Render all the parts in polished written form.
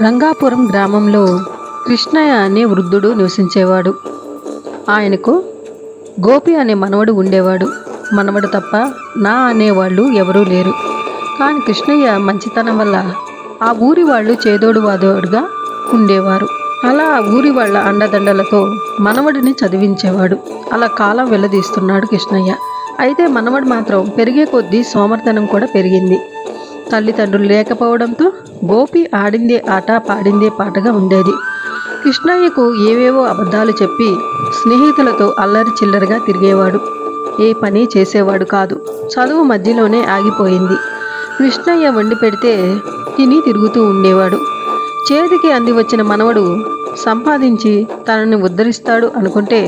రంగాపురం గ్రామంలో కృష్ణయ్య అనే వృద్ధుడు నివసించేవాడు. ఆయనకు గోపి అనే మనవడు ఉండేవాడు. మనవడు తప్ప నా అనేవాళ్ళు ఎవరూ లేరు. కానీ కృష్ణయ్య మంచితనం వల్ల ఆ ఊరి వాళ్ళు చేదోడు వాదోడుగా ఉండేవారు. అలా ఆ ఊరి వాళ్ళ అండదండలతో మనవడిని చదివించేవాడు. అలా కాలం వెళ్ళదీస్తున్నాడు కృష్ణయ్య. అయితే మనవడు మాత్రం పెరిగే కొద్దీ సోమర్తనం కూడా పెరిగింది. తల్లిదండ్రులు లేకపోవడంతో గోపి ఆడిందే ఆట పాడిందే పాటగా ఉండేది. కృష్ణయ్యకు ఏవేవో అబద్ధాలు చెప్పి స్నేహితులతో అల్లరి చిల్లరగా తిరిగేవాడు. ఏ పని చేసేవాడు కాదు. చదువు మధ్యలోనే ఆగిపోయింది. కృష్ణయ్య వండి పెడితే తిని తిరుగుతూ ఉండేవాడు. చేతికి అంది వచ్చిన మనవడు సంపాదించి తనని ఉద్ధరిస్తాడు అనుకుంటే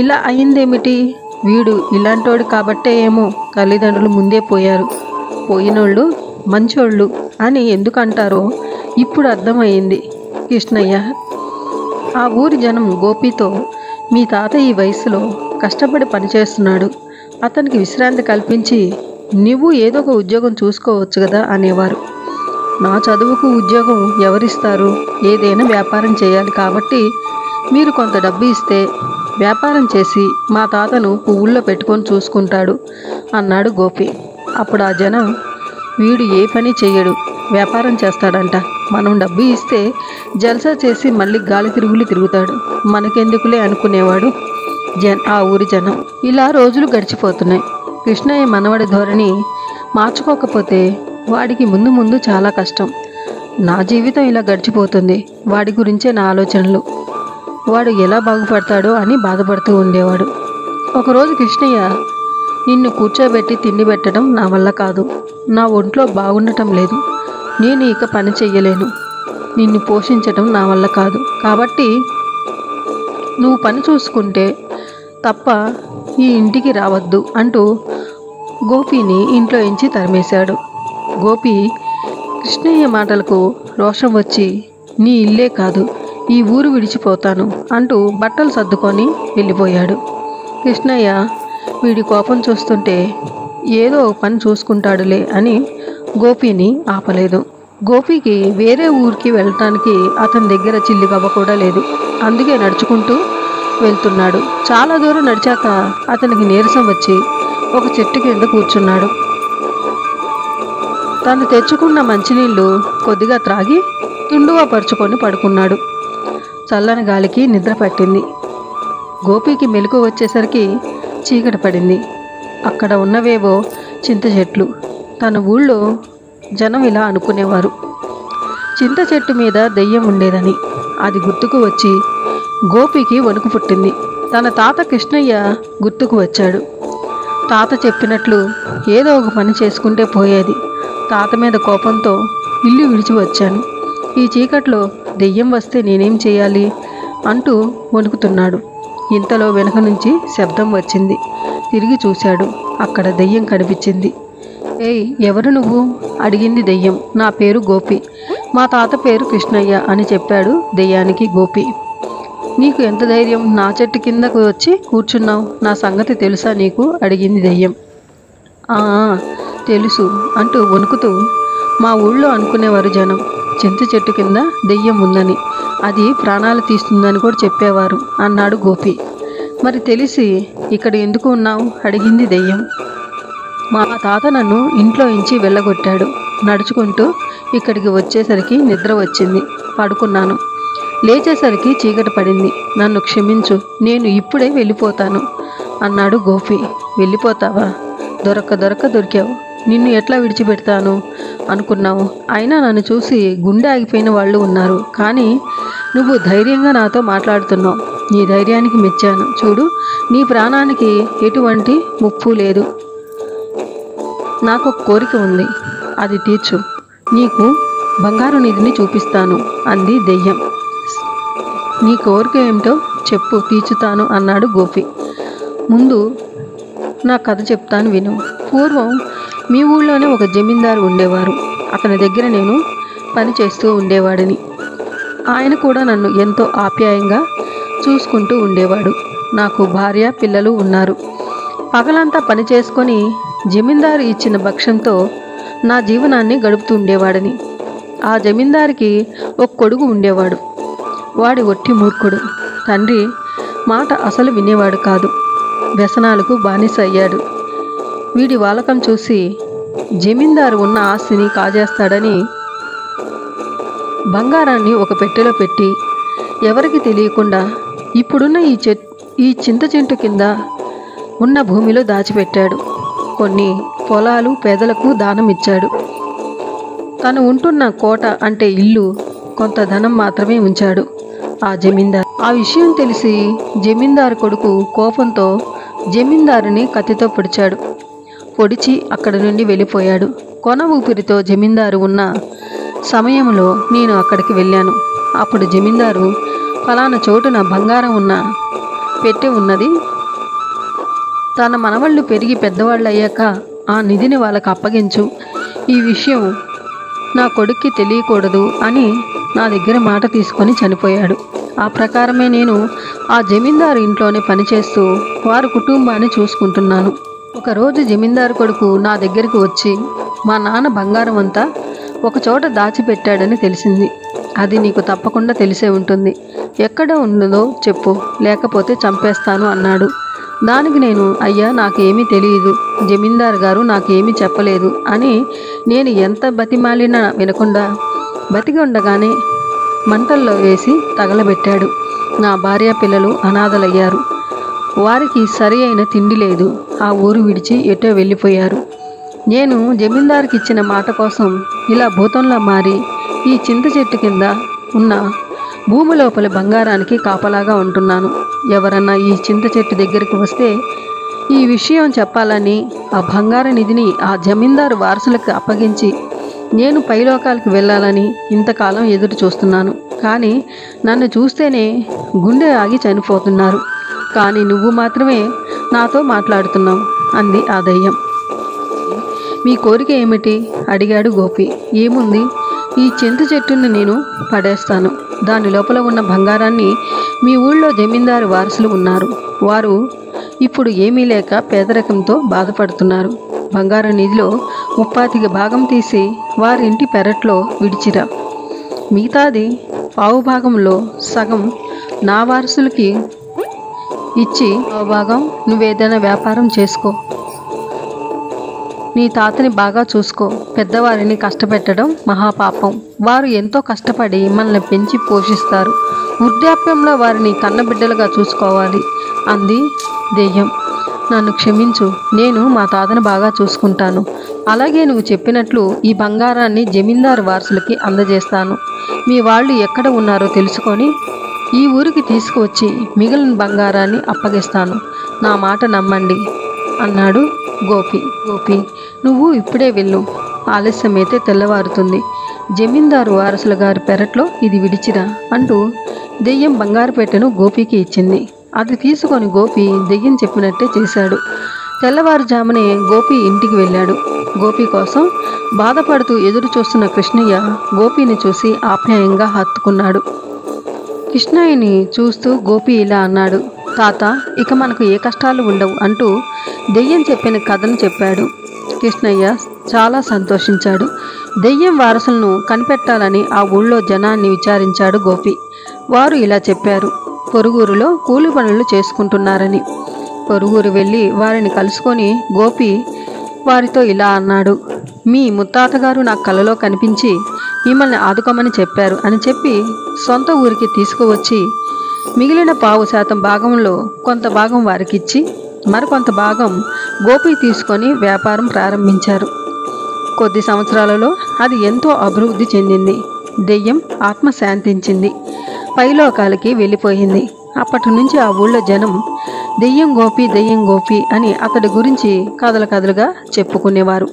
ఇలా అయిందేమిటి? వీడు ఇలాంటోడు కాబట్టే ఏమో తల్లిదండ్రులు ముందే పోయారు. పోయినోళ్ళు మంచోళ్ళు అని ఎందుకంటారో ఇప్పుడు అర్థమయ్యింది. కృష్ణయ్య ఆ ఊరి జనం గోపితో, మీ తాత ఈ వయసులో కష్టపడి పనిచేస్తున్నాడు, అతనికి విశ్రాంతి కల్పించి నువ్వు ఏదో ఒక ఉద్యోగం చూసుకోవచ్చు కదా అనేవారు. నా చదువుకు ఉద్యోగం ఎవరిస్తారు? ఏదైనా వ్యాపారం చేయాలి కాబట్టి మీరు కొంత డబ్బు ఇస్తే వ్యాపారం చేసి మా తాతను పువ్వుల్లో పెట్టుకొని చూసుకుంటాడు అన్నాడు గోపి. అప్పుడు ఆ జనం, వీడు ఏ పని చెయ్యడు, వ్యాపారం చేస్తాడంట, మనం డబ్బు ఇస్తే జల్సా చేసి మళ్ళీ గాలి తిరుగులు తిరుగుతాడు, మనకెందుకులే అనుకునేవాడు ఆ ఊరి జనం. ఇలా రోజులు గడిచిపోతున్నాయి. కృష్ణయ్య మనవడి ధోరణి మార్చుకోకపోతే వాడికి ముందు ముందు చాలా కష్టం. నా జీవితం ఇలా గడిచిపోతుంది, వాడి గురించే నా ఆలోచనలు, వాడు ఎలా బాగుపడతాడో అని బాధపడుతూ ఉండేవాడు. ఒకరోజు కృష్ణయ్య, నిన్ను కూర్చోబెట్టి తిండి పెట్టడం నా వల్ల కాదు, నా ఒంట్లో బాగుండటం లేదు, నేను ఇక పని చెయ్యలేను, నిన్ను పోషించటం నా వల్ల కాదు, కాబట్టి నువ్వు పని చూసుకుంటే తప్ప ఈ ఇంటికి రావద్దు అంటూ గోపిని ఇంట్లో ఎంచి తరిమేశాడు. గోపి కృష్ణయ్య మాటలకు రోషం వచ్చి, నీ ఇల్లే కాదు ఈ ఊరు విడిచిపోతాను అంటూ బట్టలు సర్దుకొని వెళ్ళిపోయాడు. కృష్ణయ్య వీడి కోపం చూస్తుంటే ఏదో పని చూసుకుంటాడులే అని గోపిని ఆపలేదు. గోపికి వేరే ఊరికి వెళ్ళటానికి అతని దగ్గర చిల్లి గవ్వ కూడా లేదు. అందుకే నడుచుకుంటూ వెళ్తున్నాడు. చాలా దూరం నడిచాక అతనికి నీరసం వచ్చి ఒక చెట్టు కింద కూర్చున్నాడు. తను తెచ్చుకున్న మంచినీళ్ళు కొద్దిగా త్రాగి తుండువా పరుచుకొని పడుకున్నాడు. చల్లని గాలికి నిద్ర పట్టింది. గోపికి మెలకు వచ్చేసరికి చీకటి పడింది. అక్కడ ఉన్నవేవో చింత చెట్లు. తన ఊళ్ళో జనం ఇలా అనుకునేవారు, చింత చెట్టు మీద దెయ్యం ఉండేదని. అది గుర్తుకు వచ్చి గోపికి వణుకు పుట్టింది. తన తాత కృష్ణయ్య గుర్తుకు వచ్చాడు. తాత చెప్పినట్లు ఏదో ఒక పని చేసుకుంటే పోయేది. తాత మీద కోపంతో ఇల్లు విడిచి వచ్చాను. ఈ చీకట్లో దెయ్యం వస్తే నేనేం చేయాలి అంటూ వణుకుతున్నాడు. ఇంతలో వెనక నుంచి శబ్దం వచ్చింది. తిరిగి చూశాడు. అక్కడ దెయ్యం కనిపించింది. ఏయ్, ఎవరు నువ్వు? అడిగింది దెయ్యం. నా పేరు గోపి, మా తాత పేరు కృష్ణయ్య అని చెప్పాడు దెయ్యానికి గోపి. నీకు ఎంత ధైర్యం నా చెట్టు కిందకు వచ్చి కూర్చున్నావు? నా సంగతి తెలుసా నీకు? అడిగింది దెయ్యం. తెలుసు అంటూ వణుకుతూ, మా ఊళ్ళో అనుకునేవారు జనం చింత చెట్టు కింద దెయ్యం ఉందని, అది ప్రాణాలు తీస్తుందని కూడా చెప్పేవారు అన్నాడు గోపి. మరి తెలిసి ఇక్కడ ఎందుకు ఉన్నావు? అడిగింది దెయ్యం. మా తాత నన్ను ఇంట్లో ఇంచి వెళ్ళగొట్టాడు. నడుచుకుంటూ ఇక్కడికి వచ్చేసరికి నిద్ర వచ్చింది, పడుకున్నాను. లేచేసరికి చీకటి పడింది. నన్ను క్షమించు, నేను ఇప్పుడే వెళ్ళిపోతాను అన్నాడు గోపి. వెళ్ళిపోతావా? దొరికావు. నిన్ను ఎట్లా విడిచిపెడతాను అనుకున్నావు? అయినా నన్ను చూసి గుండె ఆగిపోయిన వాళ్ళు ఉన్నారు, కానీ నువ్వు ధైర్యంగా నాతో మాట్లాడుతున్నావు. నీ ధైర్యానికి మెచ్చాను. చూడు, నీ ప్రాణానికి ఎటువంటి ముప్పు లేదు. నాకు ఒక కోరిక ఉంది, అది తీర్చు. నీకు బంగారు నిధిని చూపిస్తాను అంది దెయ్యం. నీ కోరిక ఏమిటో చెప్పు, తీర్చుతాను అన్నాడు గోపి. ముందు నా కథ చెప్తాను విను. పూర్వం మీ ఊళ్ళోనే ఒక జమీందారు ఉండేవారు. అతని దగ్గర నేను పని చేస్తూ ఉండేవాడిని. ఆయన కూడా నన్ను ఎంతో ఆప్యాయంగా చూసుకుంటూ ఉండేవాడు. నాకు భార్య పిల్లలు ఉన్నారు. పగలంతా పని చేసుకొని జమీందారు ఇచ్చిన భక్ష్యంతో నా జీవనాన్ని గడుపుతూ ఉండేవాడిని. ఆ జమీందారికి ఒక కొడుకు ఉండేవాడు. వాడి ఒట్టి మూర్ఖుడు. తండ్రి మాట అసలు వినేవాడు కాదు. వ్యసనాలకు బానిస అయ్యాడు. వీడి వాలకం చూసి జమీందారు ఉన్న ఆస్తిని కాజేస్తాడని బంగారాన్ని ఒక పెట్టెలో పెట్టి ఎవరికి తెలియకుండా ఇప్పుడున్న ఈ చింత చెట్టు కింద ఉన్న భూమిలో దాచిపెట్టాడు. కొన్ని పొలాలు పేదలకు దానం ఇచ్చాడు. తను ఉంటున్న కోట అంటే ఇల్లు, కొంత ధనం మాత్రమే ఉంచాడు ఆ జమీందారు. ఆ విషయం తెలిసి జమీందారు కొడుకు కోపంతో జమీందారుని కత్తితో పొడిచాడు. పొడిచి అక్కడి నుండి వెళ్ళిపోయాడు. కొన ఊపిరితో జమీందారు ఉన్న సమయంలో నేను అక్కడికి వెళ్ళాను. అప్పుడు జమీందారు, ఫలానా చోటున బంగారం ఉన్న పెట్టె ఉన్నది, తన మనవళ్ళు పెరిగి పెద్దవాళ్ళు అయ్యాక ఆ నిధిని వాళ్ళకు అప్పగించు, ఈ విషయం నా కొడుక్కి తెలియకూడదు అని నా దగ్గర మాట తీసుకొని చనిపోయాడు. ఆ ప్రకారమే నేను ఆ జమీందారు ఇంట్లోనే పనిచేస్తూ వారి కుటుంబాన్ని చూసుకుంటున్నాను. ఒకరోజు జమీందారు కొడుకు నా దగ్గరికి వచ్చి, మా నాన్న బంగారం అంతా ఒకచోట దాచిపెట్టాడని తెలిసింది. అది నీకు తప్పకుండా తెలిసే ఉంటుంది. ఎక్కడ ఉన్నదో చెప్పు, లేకపోతే చంపేస్తాను అన్నాడు. దానికి నేను, అయ్యా నాకేమీ తెలియదు, జమీందారు గారు నాకేమీ చెప్పలేదు అని నేను ఎంత బతిమాలినా వినకుండా బతికి ఉండగానే మంటల్లో వేసి తగలబెట్టాడు. నా భార్య పిల్లలు అనాథలయ్యారు. వారికి సరి అయిన తిండి లేదు. ఆ ఊరు విడిచి ఎటో వెళ్ళిపోయారు. నేను జమీందారుకి ఇచ్చిన మాట కోసం ఇలా భూతంలా మారి ఈ చింత చెట్టు కింద ఉన్న భూమి లోపల బంగారానికి కాపలాగా ఉంటున్నాను. ఎవరన్నా ఈ చింత చెట్టు దగ్గరికి వస్తే ఈ విషయం చెప్పాలని, ఆ బంగార నిధిని ఆ జమీందారు వారసులకు అప్పగించి నేను పైలోకాలకు వెళ్ళాలని ఇంతకాలం ఎదురు చూస్తున్నాను. కానీ నన్ను చూస్తేనే గుండె ఆగి చనిపోతున్నారు. కానీ నువ్వు మాత్రమే నాతో మాట్లాడుతున్నావు అంది ఆ దయ్యం. మీ కోరిక ఏమిటి అడిగాడు గోపి. ఏముంది, ఈ చింత చెట్టుని నేను పడేస్తాను. దాని లోపల ఉన్న బంగారాన్ని మీ ఊళ్ళో జమీందారు వారసులు ఉన్నారు. వారు ఇప్పుడు ఏమీ లేక పేదరికంతో బాధపడుతున్నారు. బంగారు నిధిలో 30% భాగం తీసి వారింటి పెరట్లో విడిచిరా. మిగతాది పావు భాగంలో సగం నా వారసులకి ఇచ్చి పావు భాగం నువ్వేదైనా వ్యాపారం చేసుకో. నీ తాతని బాగా చూసుకో. పెద్దవారిని కష్టపెట్టడం మహాపాపం. వారు ఎంతో కష్టపడి మనల్ని పెంచి పోషిస్తారు. వృద్ధాప్యంలో వారిని కన్నబిడ్డలుగా చూసుకోవాలి అంది దెయ్యం. నన్ను క్షమించు, నేను మా తాతను బాగా చూసుకుంటాను. అలాగే నువ్వు చెప్పినట్లు ఈ బంగారాన్ని జమీందారు వారసులకి అందజేస్తాను. మీ వాళ్ళు ఎక్కడ ఉన్నారో తెలుసుకొని ఈ ఊరికి తీసుకువచ్చి మిగిలిన బంగారాన్ని అప్పగిస్తాను. నా మాట నమ్మండి అన్నాడు గోపి. గోపి, నువ్వు ఇప్పుడే వెళ్ళు, ఆలస్యమైతే తెల్లవారుతుంది. జమీందారు వారసుల గారి పెరట్లో ఇది విడిచిరా అంటూ దెయ్యం బంగారు పెట్టెను గోపికి ఇచ్చింది. అది తీసుకొని గోపి దెయ్యం చెప్పినట్టే చేశాడు. తెల్లవారుజామునే గోపి ఇంటికి వెళ్ళాడు. గోపి కోసం బాధపడుతూ ఎదురు చూస్తున్న కృష్ణయ్య గోపిని చూసి ఆప్యాయంగా హత్తుకున్నాడు. కృష్ణయ్యని చూస్తూ గోపి ఇలా అన్నాడు, తాత, ఇక మనకు ఏ కష్టాలు ఉండవు అంటూ దెయ్యం చెప్పిన కథను చెప్పాడు. కృష్ణయ్య చాలా సంతోషించాడు. దెయ్యం వారసులను కనిపెట్టాలని ఆ ఊళ్ళో జనాన్ని విచారించాడు గోపి. వారు ఇలా చెప్పారు, పొరుగురులో కూలి పనులు చేసుకుంటున్నారని. పొరుగురు వెళ్ళి వారిని కలుసుకొని గోపి వారితో ఇలా అన్నాడు, మీ ముత్తాతగారు నా కలలో కనిపించి మిమ్మల్ని ఆదుకోమని చెప్పారు అని చెప్పి సొంత ఊరికి తీసుకువచ్చి మిగిలిన 5% భాగంలో కొంత భాగం వారికిచ్చి మరికొంత భాగం గోపి తీసుకొని వ్యాపారం ప్రారంభించారు. కొద్ది సంవత్సరాలలో అది ఎంతో అభివృద్ధి చెందింది. దెయ్యం ఆత్మ శాంతించింది, పైలోకాలకి వెళ్ళిపోయింది. అప్పటి నుంచి ఆ ఊళ్ళో జనం దెయ్యం గోపి అని అతడి గురించి కథలుగా చెప్పుకునేవారు.